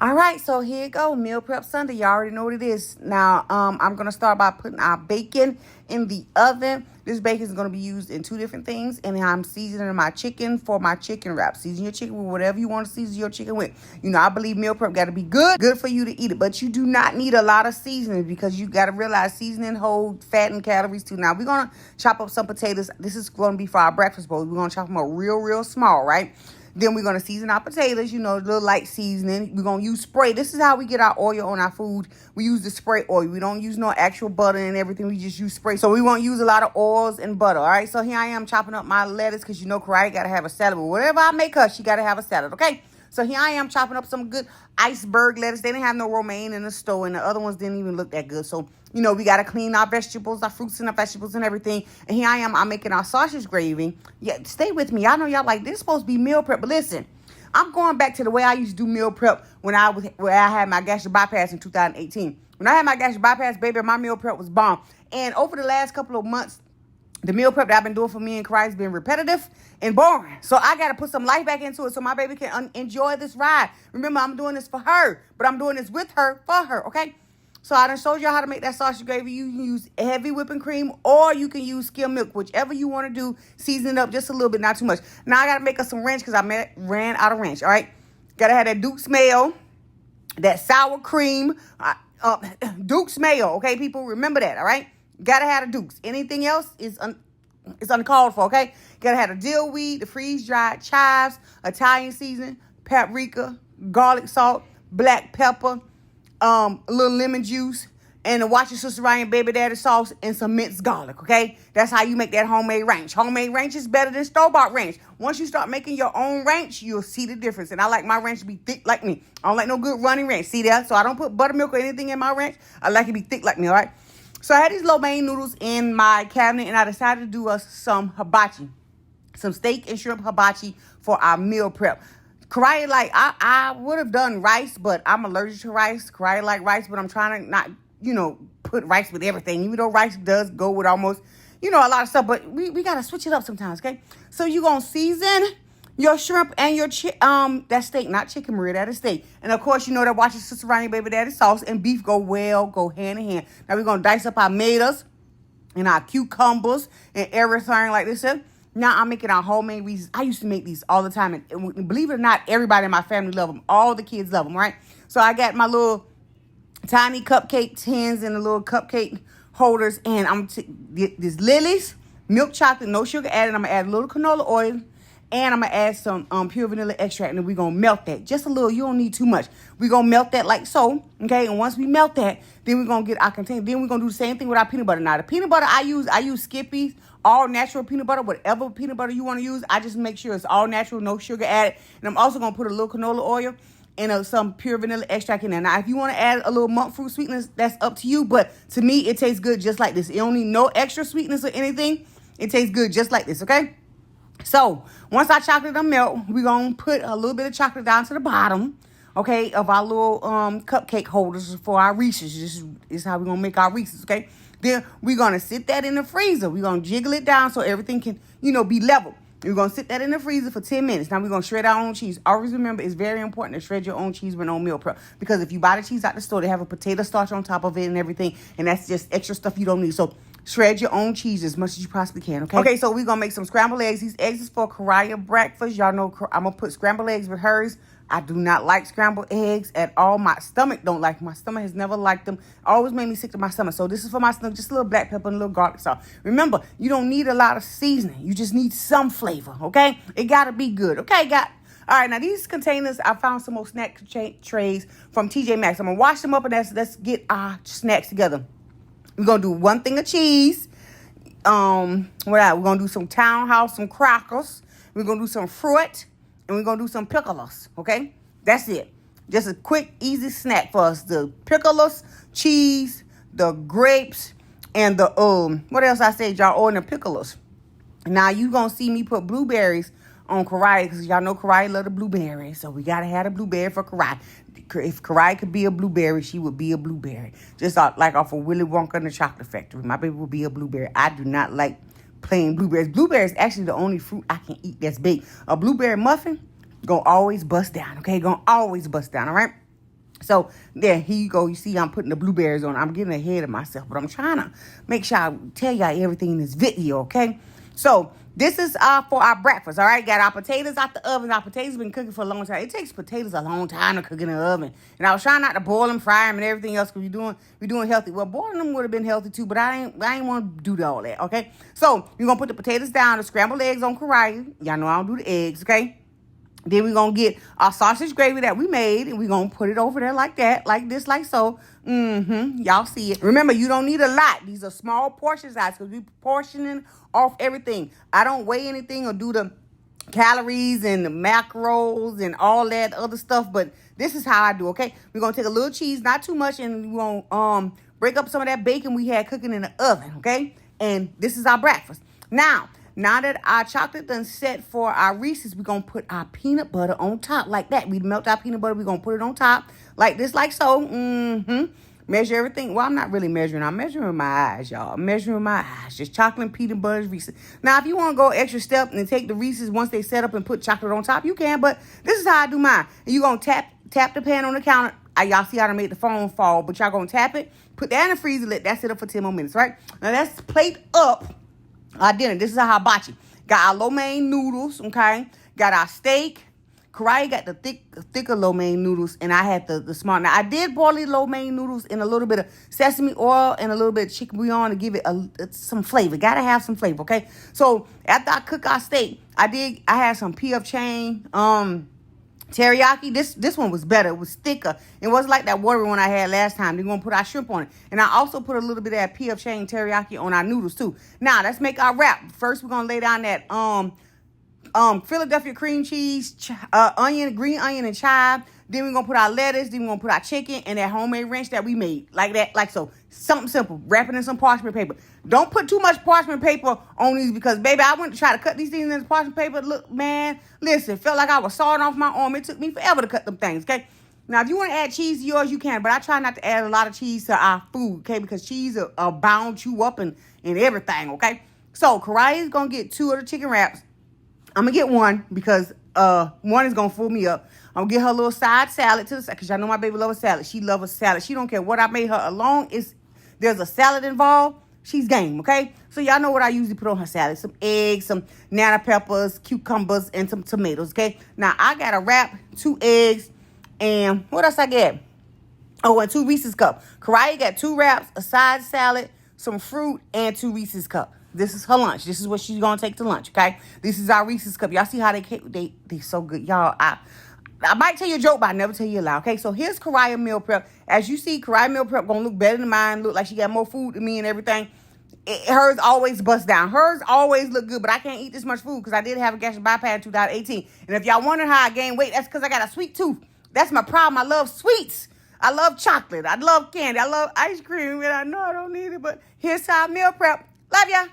All right, so here you go, meal prep Sunday. You already know what it is. Now, I'm gonna start by putting our bacon in the oven. This bacon is gonna be used in two different things, and I'm seasoning my chicken for my chicken wrap. Season your chicken with whatever you want to season your chicken with. You know, I believe meal prep got to be good for you to eat it, but you do not need a lot of seasoning because you got to realize seasoning hold fat and calories too. Now we're gonna chop up some potatoes. This is gonna be for our breakfast bowl. We're gonna chop them up real small, right? Then we're going to season our potatoes, you know, a little light seasoning. We're going to use spray. This is how we get our oil on our food. We use the spray oil. We don't use no actual butter and everything. We just use spray. So we won't use a lot of oils and butter, all right? So here I am chopping up my lettuce because, you know, Karate got to have a salad. But whatever I make her, she got to have a salad, okay? So here I am chopping up some good iceberg lettuce. They didn't have no romaine in the store, and the other ones didn't even look that good. So, you know, we got to clean our vegetables, our fruits and our vegetables and everything. And here I am, I'm making our sausage gravy. Yeah, stay with me. I know y'all like, this is supposed to be meal prep, but listen, I'm going back to the way I used to do meal prep where I had my gastric bypass in 2018. When I had my gastric bypass, baby, my meal prep was bomb. And over the last couple of months, the meal prep that I've been doing for me and Christ has been repetitive and boring. So I got to put some life back into it so my baby can enjoy this ride. Remember, I'm doing this for her, but I'm doing this with her, for her, okay? So I done showed y'all how to make that sausage gravy. You can use heavy whipping cream or you can use skim milk, whichever you want to do. Season it up just a little bit, not too much. Now I got to make us some ranch because I ran out of ranch, all right? Got to have that Duke's mayo, that sour cream, Duke's mayo, okay, people? Remember that, all right? Got to have the Duke's. Anything else is uncalled for, okay? Got to have the dill weed, the freeze-dried chives, Italian seasoning, paprika, garlic salt, black pepper, a little lemon juice, and a Watch Your Sister Ryan baby daddy sauce and some minced garlic, okay? That's how you make that homemade ranch. Homemade ranch is better than store-bought ranch. Once you start making your own ranch, you'll see the difference. And I like my ranch to be thick like me. I don't like no good running ranch. See that? So I don't put buttermilk or anything in my ranch. I like it to be thick like me, all right? So I had these lo mein noodles in my cabinet, and I decided to do us some hibachi. Some steak and shrimp hibachi for our meal prep. Karate, like, I would have done rice, but I'm allergic to rice. Karate like rice, but I'm trying to not, you know, put rice with everything. Even though rice does go with almost, you know, a lot of stuff. But we got to switch it up sometimes, okay? So you're going to season your shrimp and your that steak, not chicken, Maria, that is steak. And of course, you know that Watch Your Sister Ronnie baby daddy sauce and beef go hand in hand. Now we're going to dice up our tomatoes and our cucumbers and everything like this. Now I'm making our homemade Reese's. I used to make these all the time. And believe it or not, everybody in my family love them. All the kids love them, right? So I got my little tiny cupcake tins and the little cupcake holders. And I'm this Lily's milk chocolate, no sugar added. I'm going to add a little canola oil. And I'm going to add some pure vanilla extract. And then we're going to melt that. Just a little. You don't need too much. We're going to melt that like so. Okay. And once we melt that, then we're going to get our container. Then we're going to do the same thing with our peanut butter. Now, the peanut butter I use Skippy's all natural peanut butter. Whatever peanut butter you want to use. I just make sure it's all natural, no sugar added. And I'm also going to put a little canola oil and some pure vanilla extract in there. Now, if you want to add a little monk fruit sweetness, that's up to you. But to me, it tastes good just like this. It don't need no extra sweetness or anything. It tastes good just like this, okay? So, once our chocolate done melt, we're going to put a little bit of chocolate down to the bottom, okay, of our little cupcake holders for our Reese's. This is how we're going to make our Reese's, okay? Then we're going to sit that in the freezer. We're going to jiggle it down so everything can, you know, be level. We're going to sit that in the freezer for 10 minutes. Now, we're going to shred our own cheese. Always remember, it's very important to shred your own cheese when on meal prep. Because if you buy the cheese out the store, they have a potato starch on top of it and everything. And that's just extra stuff you don't need. So, shred your own cheese as much as you possibly can, okay? Okay, so we're going to make some scrambled eggs. These eggs is for Karaya breakfast. Y'all know I'm going to put scrambled eggs with hers. I do not like scrambled eggs at all. My stomach don't like them. My stomach has never liked them. Always made me sick to my stomach. So this is for my stomach. Just a little black pepper and a little garlic salt. Remember, you don't need a lot of seasoning. You just need some flavor, okay? It got to be good, okay? All right, now these containers, I found some more snack trays from TJ Maxx. I'm going to wash them up and let's get our snacks together. We're going to do one thing of cheese. What else? We're going to do some Townhouse, some crackers. We're going to do some fruit. And we're going to do some pickles, okay? That's it. Just a quick, easy snack for us. The pickles, cheese, the grapes, and the, what else I said, y'all? Oh, and the pickles. Now, you going to see me put blueberries on Karai because y'all know Karai love the blueberries. So we got to have a blueberry for Karai. If Karai could be a blueberry, she would be a blueberry. Just like off of Willy Wonka and the Chocolate Factory. My baby would be a blueberry. I do not like plain blueberries. Blueberry is actually the only fruit I can eat that's big. A blueberry muffin gonna always bust down, okay? Gonna always bust down, all right? So there, here you go. You see, I'm putting the blueberries on. I'm getting ahead of myself, but I'm trying to make sure I tell y'all everything in this video, okay? So this is for our breakfast, all right? Got our potatoes out the oven. Our potatoes been cooking for a long time. It takes potatoes a long time to cook in the oven. And I was trying not to boil them, fry them, and everything else because we're doing healthy. Well, boiling them would have been healthy too, but I ain't want to do all that, okay? So you're gonna put the potatoes down, the scrambled eggs on karaya. Y'all know I don't do the eggs, okay? Then we're going to get our sausage gravy that we made, and we're going to put it over there like that, like this, like so. Y'all see it. Remember, you don't need a lot. These are small portion size because we're portioning off everything. I don't weigh anything or do the calories and the macros and all that other stuff, but this is how I do, okay? We're going to take a little cheese, not too much, and we're going to break up some of that bacon we had cooking in the oven, okay? And this is our breakfast. Now that our chocolate done set for our Reese's, we're going to put our peanut butter on top like that. We melt our peanut butter. We're going to put it on top like this, like so. Measure everything. Well, I'm not really measuring. I'm measuring my eyes, y'all. I'm measuring my eyes. Just chocolate and peanut butter Reese's. Now, if you want to go extra step and take the Reese's once they set up and put chocolate on top, you can. But this is how I do mine. And you're going to tap the pan on the counter. Y'all see how to make the phone fall. But y'all going to tap it. Put that in the freezer. Let that sit up for 10 more minutes, right? Now, let's plate up our dinner. This is a hibachi. Got our lo mein noodles, okay? Got our steak. Karaya got the thicker lo mein noodles, and I had the small. Now, I did boil the lo mein noodles in a little bit of sesame oil and a little bit of chicken bouillon to give it some flavor. Gotta have some flavor, okay? So, after I cook our steak, I had some P.F. Chang, teriyaki. This one was better. It was thicker. It wasn't like that watery one I had last time. They're going to put our shrimp on it. And I also put a little bit of that P.F. Chang teriyaki on our noodles too. Now, let's make our wrap. First, we're going to lay down that Philadelphia cream cheese, green onion and chive. Then we're going to put our lettuce. Then we're going to put our chicken and that homemade ranch that we made. Like that, like so. Something simple. Wrap it in some parchment paper. Don't put too much parchment paper on these because, baby, I went to try to cut these things in parchment paper. Look, man, listen, felt like I was sawing off my arm. It took me forever to cut them things, okay? Now, if you want to add cheese to yours, you can, but I try not to add a lot of cheese to our food, okay? Because cheese will bound you up and everything, okay? So, Karaya is going to get 2 of the chicken wraps. I'm going to get 1 because one is going to fool me up. I'm going to get her a little side salad to the side because y'all know my baby loves a salad. She loves a salad. She don't care what I made her as long as there's a salad involved. She's game, okay? So y'all know what I usually put on her salad. Some eggs, some nana peppers, cucumbers, and some tomatoes, okay? Now, I got to wrap 2 eggs, and what else I get? Oh, and 2 Reese's cups. Karaya got 2 wraps, a side salad, some fruit, and 2 Reese's cups. This is her lunch. This is what she's going to take to lunch, okay? This is our Reese's cup. Y'all see how they so good. Y'all, I might tell you a joke, but I never tell you a lie, okay? So here's Karaya meal prep. As you see, Karaya meal prep going to look better than mine. Look like she got more food than me and everything. Hers always bust down. Hers always look good, but I can't eat this much food because I did have a gastric bypass in 2018. And if y'all wondering how I gained weight, that's because I got a sweet tooth. That's my problem. I love sweets. I love chocolate. I love candy. I love ice cream. And I know I don't need it, but here's how I meal prep. Love ya.